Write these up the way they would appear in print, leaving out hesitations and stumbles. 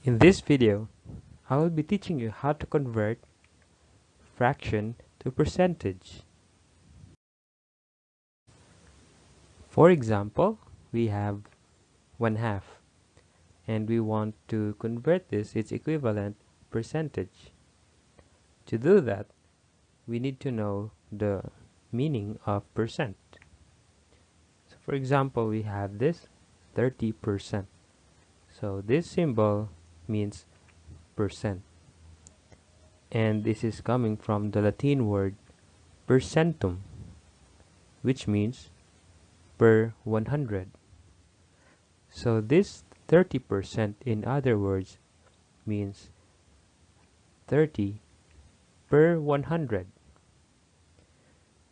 In this video, I will be teaching you how to convert fraction to percentage. For example, we have 1/2 and we want to convert its equivalent percentage. To do that, we need to know the meaning of percent. So for example, we have this 30%. So this symbol means percent. And this is coming from the Latin word percentum, which means per 100. So this 30% in other words means 30 per 100.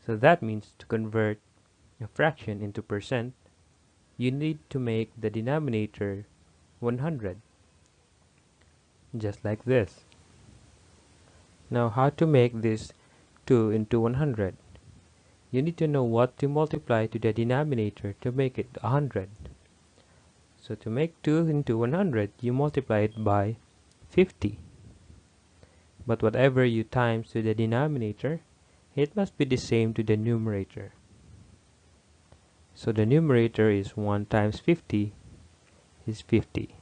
So that means to convert a fraction into percent, you need to make the denominator 100, just like this. Now how to make this 2 into 100? You need to know what to multiply to the denominator to make it 100. So to make 2 into 100, you multiply it by 50. But whatever you times to the denominator, it must be the same to the numerator. So the numerator is 1 times 50 is 50.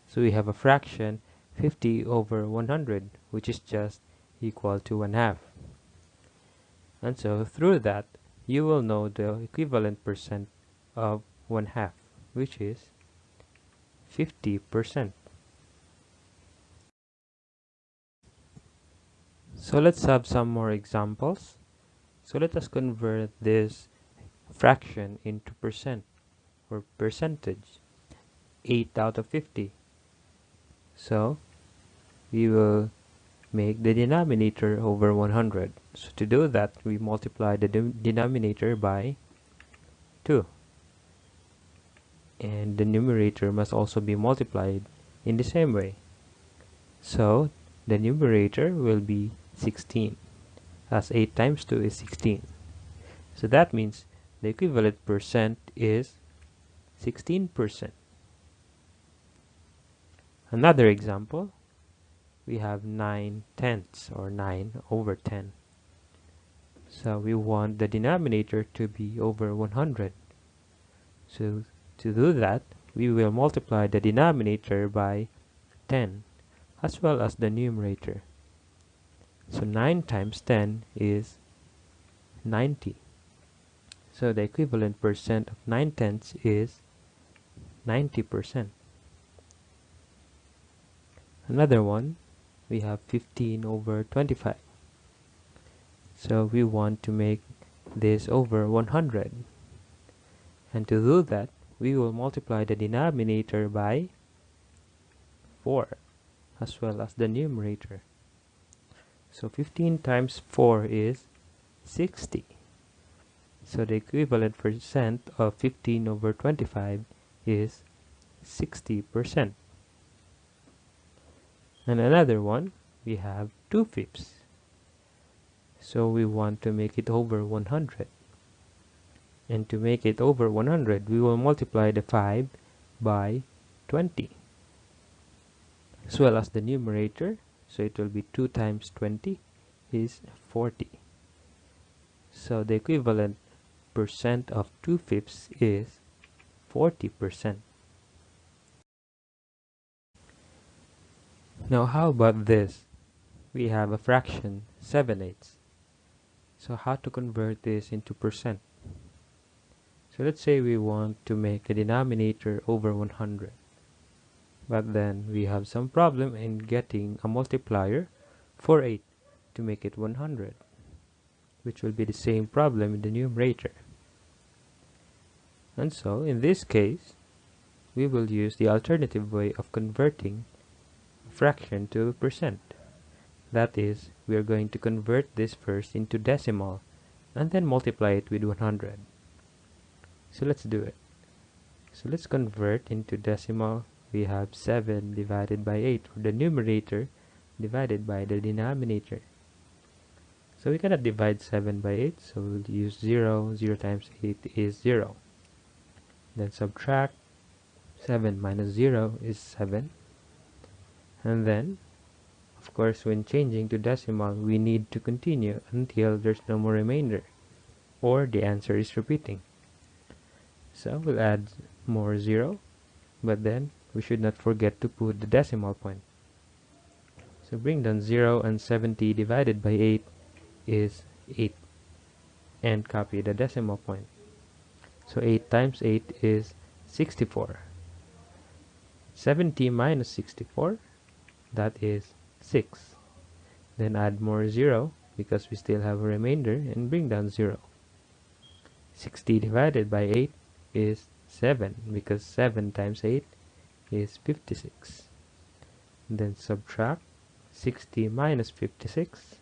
So we have a fraction 50 over 100, which is just equal to 1/2. And so through that, you will know the equivalent percent of 1/2, which is 50%. So let's have some more examples. So let us convert this fraction into percent or percentage. 8 out of 50. So we will make the denominator over 100. So to do that, we multiply the denominator by 2. And the numerator must also be multiplied in the same way. So the numerator will be 16, as 8 times 2 is 16. So that means the equivalent percent is 16%. Another example, we have 9/10 or 9 over 10. So we want the denominator to be over 100. So to do that, we will multiply the denominator by 10 as well as the numerator. So 9 times 10 is 90. So the equivalent percent of 9/10 is 90%. Another one, we have 15 over 25. So we want to make this over 100. And to do that, we will multiply the denominator by 4 as well as the numerator. So 15 times 4 is 60. So the equivalent percent of 15 over 25 is 60%. And another one, we have 2/5. So we want to make it over 100. And to make it over 100, we will multiply the 5 by 20 as well as the numerator. So it will be 2 times 20 is 40. So the equivalent percent of 2/5 is 40%. Now how about this? We have a fraction 7/8. So how to convert this into percent? So let's say we want to make a denominator over 100. But then we have some problem in getting a multiplier for 8 to make it 100, which will be the same problem in the numerator. And so in this case, we will use the alternative way of converting a fraction to a percent. That is, we are going to convert this first into decimal and then multiply it with 100. So let's do it. So let's convert into decimal. We have 7 divided by 8, or the numerator divided by the denominator. So we cannot divide 7 by 8, so we'll use 0. 0 times 8 is 0. Then subtract 7 minus 0 is 7. And then, of course, when changing to decimal, we need to continue until there's no more remainder, or the answer is repeating. So we'll add more 0, but then we should not forget to put the decimal point. So bring down 0, and 70 divided by 8 is 8, and copy the decimal point. So 8 times 8 is 64. 70 minus 64, that is 6. Then add more 0 because we still have a remainder, and bring down 0. 60 divided by 8 is 7 because 7 times 8 is 56. Then subtract 60 minus 56,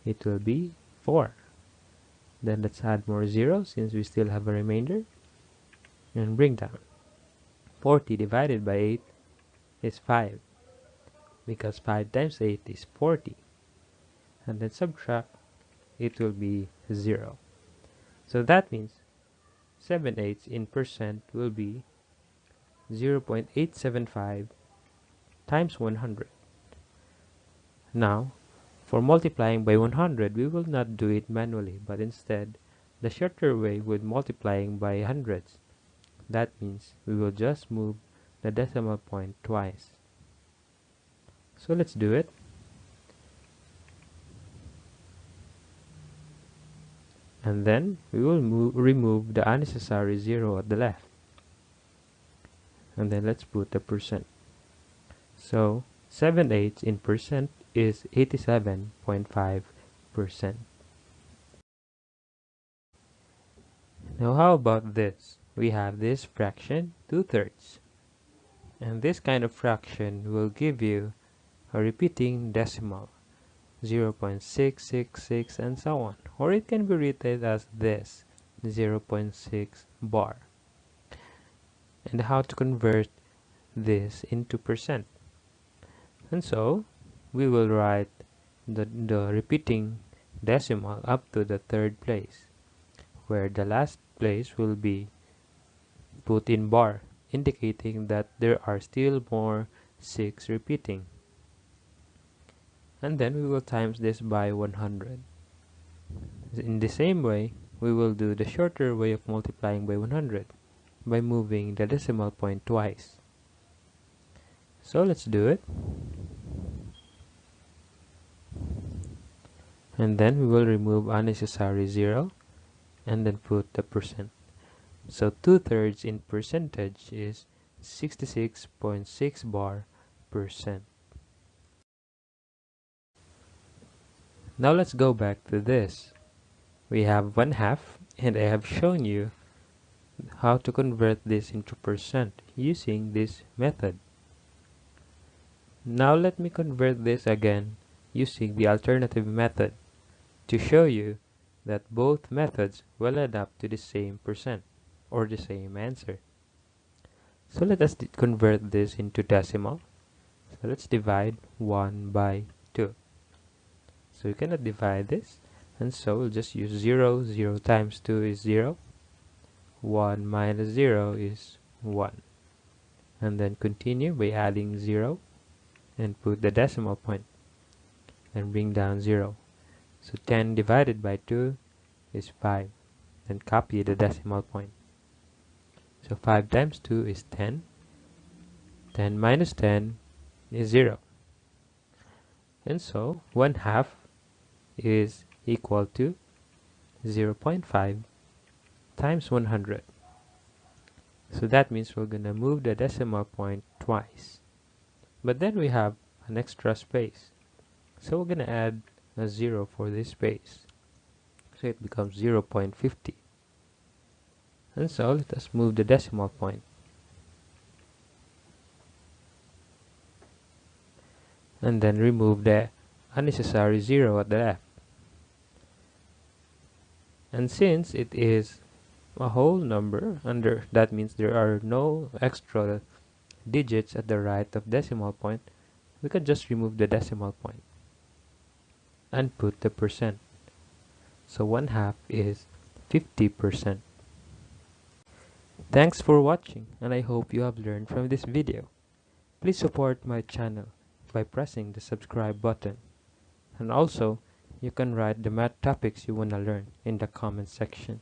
it will be 4. Then let's add more 0 since we still have a remainder, and bring down. 40 divided by 8 is 5 because 5 times 8 is 40. And then subtract, it will be 0. So that means 7/8 in percent will be 0.875 times 100. Now, for multiplying by 100, we will not do it manually, but instead, the shorter way with multiplying by hundreds. That means we will just move the decimal point twice. So let's do it. And then we will remove the unnecessary 0 at the left. And then let's put the percent. So 7/8 in percent is 87.5%. Now how about this? We have this fraction 2/3. And this kind of fraction will give you a repeating decimal, 0.666 and so on. Or it can be written as this, 0.6 bar. And how to convert this into percent. And so we will write the repeating decimal up to the third place, where the last place will be put in bar, indicating that there are still more 6 repeating. And then we will times this by 100. In the same way, we will do the shorter way of multiplying by 100 by moving the decimal point twice. So let's do it. And then we will remove unnecessary 0 and then put the percent. So 2/3 in percentage is 66.6 bar percent. Now let's go back to this. We have 1/2, and I have shown you how to convert this into percent using this method. Now let me convert this again using the alternative method to show you that both methods will add up to the same percent or the same answer. So let us convert this into decimal. So let's divide 1 by 2. So you cannot divide this, and so we'll just use 0. 0 times 2 is 0. 1 minus 0 is 1. And then continue by adding 0 and put the decimal point and bring down 0. So 10 divided by 2 is 5. Then copy the decimal point. So 5 times 2 is 10. 10 minus 10 is 0. And so 1/2 is equal to 0.5 times 100. So that means we're going to move the decimal point twice. But then we have an extra space. So we're going to add a 0 for this space. So it becomes 0.50. And so let us move the decimal point. And then remove the unnecessary 0 at the left. And since it is a whole number, that means there are no extra digits at the right of decimal point, we can just remove the decimal point and put the percent. So 1/2 is 50%. Thanks for watching, and I hope you have learned from this video. Please support my channel by pressing the subscribe button. And also, you can write the math topics you want to learn in the comment section.